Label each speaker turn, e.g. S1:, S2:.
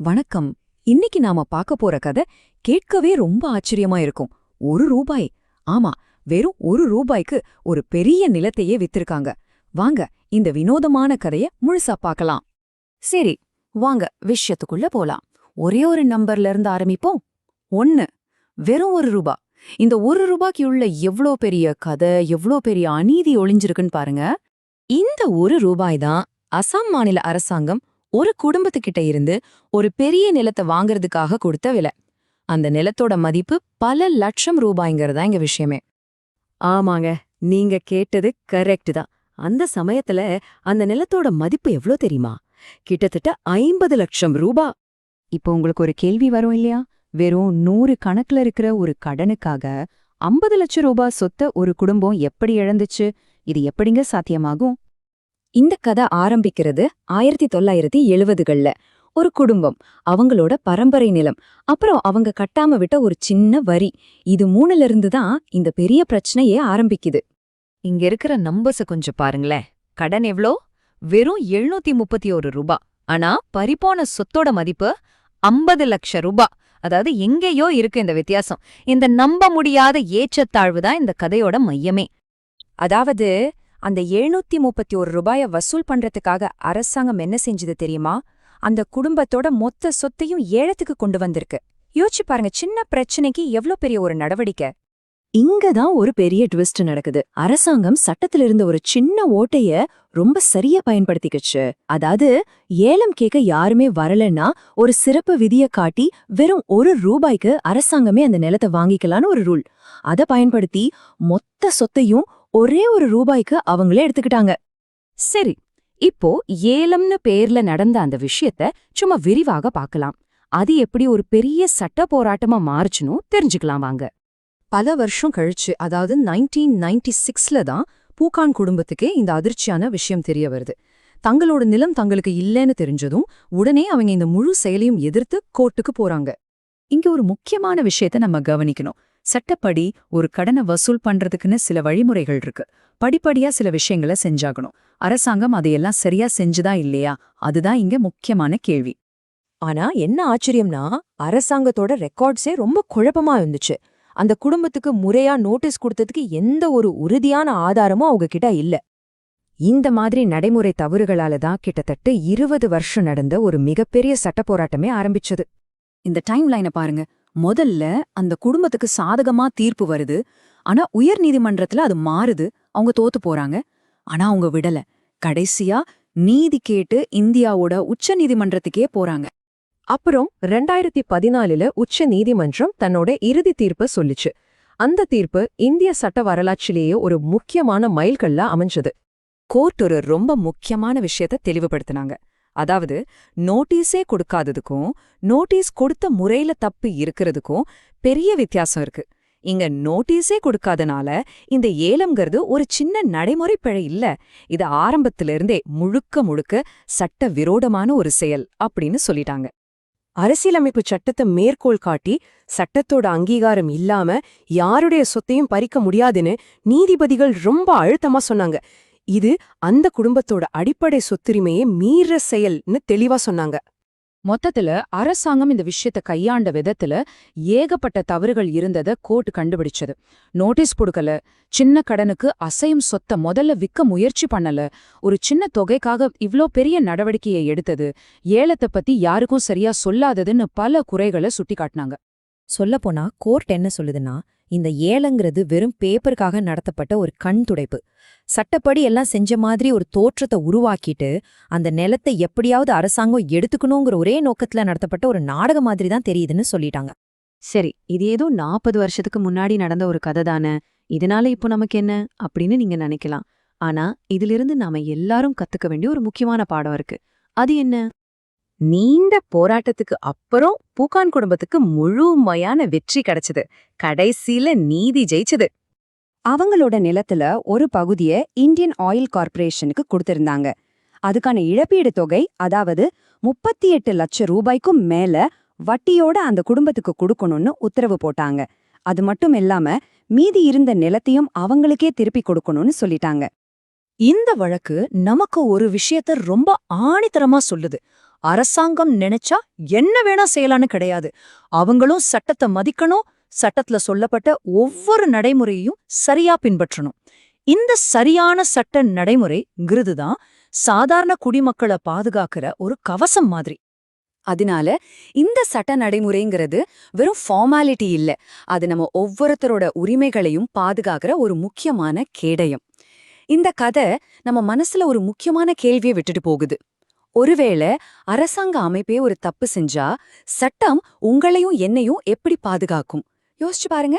S1: வணக்கம். இன்னைக்கு நாம பார்க்க போற கதை கேட்கவே ரொம்ப ஆச்சரியமா இருக்கும். ரூபாய். ஆமா, வெறும் ரூபாய்க்கு ஒரு பெரிய நிலத்தையே வித்திருக்காங்க. வாங்க இந்த வினோதமான கதைய முழுசா பார்க்கலாம்.
S2: சரி, வாங்க விஷயத்துக்குள்ள போலாம். ஒரே ஒரு நம்பர்ல இருந்து ஆரம்பிப்போம். 1. வெறும் ரூபா. இந்த ரூபாய்க்கு உள்ள எவ்ளோ பெரிய கதை, எவ்ளோ பெரிய அநீதி ஒளிஞ்சிருக்குன்னு பாருங்க. இந்த ரூபாய் தான் அசாம் மாநில அரசாங்கம் ஒரு குடும்பத்துக்கிட்ட இருந்து ஒரு பெரிய நிலத்தை வாங்குறதுக்காக கொடுத்த விலை. அந்த நிலத்தோட மதிப்பு பல லட்சம் ரூபாய்ங்கிறதா இங்க விஷயமே.
S3: ஆமாங்க, நீங்க கேட்டது கரெக்ட் தான். அந்த சமயத்துல அந்த நிலத்தோட மதிப்பு எவ்ளோ தெரியுமா? கிட்டத்தட்ட 50 லட்சம் ரூபா.
S2: இப்போ உங்களுக்கு ஒரு கேள்வி வரும் இல்லையா? வெறும் 100 கணக்குல இருக்கிற ஒரு கடனுக்காக 50 லட்சம் ரூபாய் சொத்தை ஒரு குடும்பம் எப்படி இழந்துச்சு? இது எப்படிங்க சாத்தியமாகும்?
S1: இந்த கதை ஆரம்பிக்கிறது 1970கள்ல. ஒரு குடும்பம், அவங்களோட பரம்பரை நிலம், அப்புறம் அவங்க கட்டாம விட்ட ஒரு சின்ன வரி, இது 3ல இருந்து தான் இந்த பெரிய பிரச்சனையே ஆரம்பிக்குது.
S2: இங்க இருக்கிற நம்பர்ஸ கொஞ்சம் பாருங்களேன். கடன் எவ்ளோ? வெறும் 731 ரூபா. ஆனா பறிபோன சொத்தோட மதிப்பு 50 லட்சம் ரூபா. அதாவது எங்கேயோ இருக்கு இந்த வித்தியாசம். இந்த நம்ப முடியாத ஏற்றத்தாழ்வு தான் இந்த கதையோட மையமே.
S1: அதாவது அந்த 731 ரூபாய வசூல் பண்றதுக்காக அரசாங்கம் என்ன செஞ்சது தெரியுமா? அந்த குடும்பத்தோட மொத்த சொத்தையும் ஏலத்துக்கு கொண்டு வந்திருக்கு. யோசிச்சு பாருங்க, சின்ன பிரச்சனைக்கு எவ்ளோ பெரிய ஒரு நடவடிக்கை.
S3: இங்கதான் ஒரு பெரிய ட்விஸ்ட் நடக்குது. அரசாங்கம் சட்டத்துல இருந்த ஒரு சின்ன ஓட்டைய ரொம்ப சரியா பயன்படுத்திக்கிச்சு. அதாவது ஏலம் கேட்க யாருமே வரலன்னா ஒரு சிறப்பு விதிய காட்டி வெறும் ரூபாய்க்கு அரசாங்கமே அந்த நிலத்தை வாங்கிக்கலான்னு ஒரு ரூல். அத பயன்படுத்தி மொத்த சொத்தையும் ஒரே ரூபாய்க்கு அவங்களே எடுத்துக்கிட்டாங்க.
S2: சரி, இப்போ ஏலம்னு பேர்ல நடந்த அந்த விஷயத்த சும்மா விரிவாக பார்க்கலாம். அது எப்படி ஒரு பெரிய சட்ட போராட்டமா மாறுச்சுன்னு தெரிஞ்சுக்கலாம் வாங்க.
S1: பல வருஷம் கழிச்சு, அதாவது 1996ல தான் பூகான் குடும்பத்துக்கே இந்த அதிர்ச்சியான விஷயம் தெரிய வருது. தங்களோட நிலம் தங்களுக்கு இல்லைன்னு தெரிஞ்சதும் உடனே அவங்க இந்த முழு செயலையும் எதிர்த்து கோர்ட்டுக்கு போறாங்க.
S3: இங்க ஒரு முக்கியமான விஷயத்த நம்ம கவனிக்கணும். சட்டப்படி ஒரு கடனை வசூல் பண்றதுக்குன்னு சில வழிமுறைகள் இருக்கு. படிப்படியா சில விஷயங்களை செஞ்சாகணும். அரசாங்கம் அதையெல்லாம் சரியா செஞ்சுதா இல்லையா? அதுதான் இங்க முக்கியமான கேள்வி.
S1: ஆனா என்ன ஆச்சரியம்னா, அரசாங்கத்தோட ரெக்கார்ட்ஸே ரொம்ப குழப்பமா இருந்துச்சு. அந்த குடும்பத்துக்கு முறையா நோட்டீஸ் கொடுத்ததுக்கு எந்த ஒரு உறுதியான ஆதாரமும் அவங்க கிட்ட இல்ல. இந்த மாதிரி நடைமுறை தவறுகளால தான் கிட்டத்தட்ட 20 வருஷம் நடந்த ஒரு மிகப்பெரிய சட்ட போராட்டமே ஆரம்பிச்சது.
S3: இந்த டைம் லைனை பாருங்க. முதல்ல அந்த குடும்பத்துக்கு சாதகமா தீர்ப்பு வருது. ஆனா உயர் நீதிமன்றத்துல அது மாறுது. அவங்க தோத்து போறாங்க. ஆனா அவங்க விடல. கடைசியா நீதி கேட்டு இந்தியாவோட உச்ச நீதிமன்றத்துக்கே போறாங்க.
S1: அப்புறம் 2014ல உச்ச நீதிமன்றம் தன்னோட இறுதி தீர்ப்பை சொல்லிச்சு. அந்த தீர்ப்பு இந்திய சட்ட வரலாற்றிலேயே ஒரு முக்கியமான மைல்கல்லா அமைஞ்சது. கோர்ட் ஒரு ரொம்ப முக்கியமான விஷயத்த தெளிவுபடுத்தினாங்க. அதாவது நோட்டீஸே கொடுக்காததுக்கும் நோட்டீஸ் கொடுத்த முறையில தப்பு இருக்கிறதுக்கும் பெரிய வித்தியாசம் இருக்கு. இங்க நோட்டீஸே கொடுக்காதனால இந்த ஏலம்ங்கிறது ஒரு சின்ன நடைமுறை பிழை இல்ல, இது ஆரம்பத்திலிருந்தே முழுக்க முழுக்க சட்ட விரோதமான ஒரு செயல் அப்படின்னு சொல்லிட்டாங்க.
S3: அரசியலமைப்பு சட்டத்தை மேற்கோள் காட்டி சட்டத்தோட அங்கீகாரம் இல்லாம யாருடைய சொத்தையும் பறிக்க முடியாதுன்னு நீதிபதிகள் ரொம்ப அழுத்தமா சொன்னாங்க. இது அந்த குடும்பத்தோட அடிப்படை சொத்துரிமையை மீற செயல்னு தெளிவா சொன்னாங்க.
S2: மொத்தத்துல அரசாங்கம் இந்த விஷயத்த கையாண்ட விதத்துல ஏகப்பட்ட தவறுகள் இருந்தத கோர்ட் கண்டுபிடிச்சது. நோட்டீஸ் கொடுக்கல, சின்ன கடனுக்கு அசையும் சொத்தை முதல்ல விற்க முயற்சி பண்ணல, ஒரு சின்ன தொகைக்காக இவ்ளோ பெரிய நடவடிக்கையை எடுத்தது, ஏலத்தை பத்தி யாருக்கும் சரியா சொல்லாததுன்னு பல குறைகளை சுட்டிக்காட்டினாங்க.
S1: சொல்லப்போனா கோர்ட் என்ன சொல்லுதுன்னா, இந்த ஏலங்கிறது வெறும் பேப்பருக்காக நடத்தப்பட்ட ஒரு கண் துடைப்பு. சட்டப்படி எல்லாம் செஞ்ச மாதிரி ஒரு தோற்றத்தை உருவாக்கிட்டு அந்த நிலத்தை எப்படியாவது அரசாங்கம் எடுத்துக்கணுங்கிற ஒரே நோக்கத்துல நடத்தப்பட்ட ஒரு நாடக மாதிரி தான் தெரியுதுன்னு சொல்லிட்டாங்க.
S3: சரி, இது ஏதோ 40 வருஷத்துக்கு முன்னாடி நடந்த ஒரு கதை தானே, இதனால இப்போ நமக்கு என்ன அப்படின்னு நீங்க நினைக்கலாம். ஆனா இதிலிருந்து நாம எல்லாரும் கத்துக்க வேண்டிய ஒரு முக்கியமான பாடம் இருக்கு. அது என்ன? நீண்ட போராட்டத்துக்கு அப்புறம் பூகான் குடும்பத்துக்கு முழுமையான வெற்றி கிடைச்சது. கடைசியில நீதி ஜெயிச்சது.
S1: அவங்களோட நிலத்துல ஒரு பகுதியை இந்தியன் ஆயில் கார்ப்பரேஷனுக்கு கொடுத்திருந்தாங்க. அதுக்கான இழப்பீடு தொகை, அதாவது 38 லட்சம் ரூபாய்க்கும் மேல வட்டியோட அந்த குடும்பத்துக்கு கொடுக்கணும்னு உத்தரவு போட்டாங்க. அது மட்டும் இல்லாம மீதி இருந்த நிலத்தையும் அவங்களுக்கே திருப்பி கொடுக்கணும்னு சொல்லிட்டாங்க. இந்த வழக்கு நமக்கு ஒரு விஷயத்த ரொம்ப ஆணித்தரமா சொல்லுது.
S4: அரசாங்கம் நினைச்சா என்ன வேணா செய்யலான்னு கிடையாது. அவங்களும் சட்டத்தை மதிக்கணும், சட்டத்துல சொல்லப்பட்ட ஒவ்வொரு நடைமுறையையும் சரியா பின்பற்றணும். இந்த சரியான சட்ட நடைமுறைங்கிறது தான் சாதாரண குடிமக்களை பாதுகாக்கிற ஒரு கவசம் மாதிரி.
S2: அதனால இந்த சட்ட நடைமுறைங்கிறது வெறும் ஃபார்மாலிட்டி இல்ல, அது நம்ம ஒவ்வொருத்தரோட உரிமைகளையும் பாதுகாக்கிற ஒரு முக்கியமான கேடயம். இந்த கதை நம்ம மனசுல ஒரு முக்கியமான கேள்வியை விட்டுட்டு போகுது. ஒருவேளை அரசாங்க அமைப்பே ஒரு தப்பு செஞ்சா சட்டம் உங்களையும் என்னையும் எப்படி பாதுகாக்கும்? யோசிச்சு பாருங்க.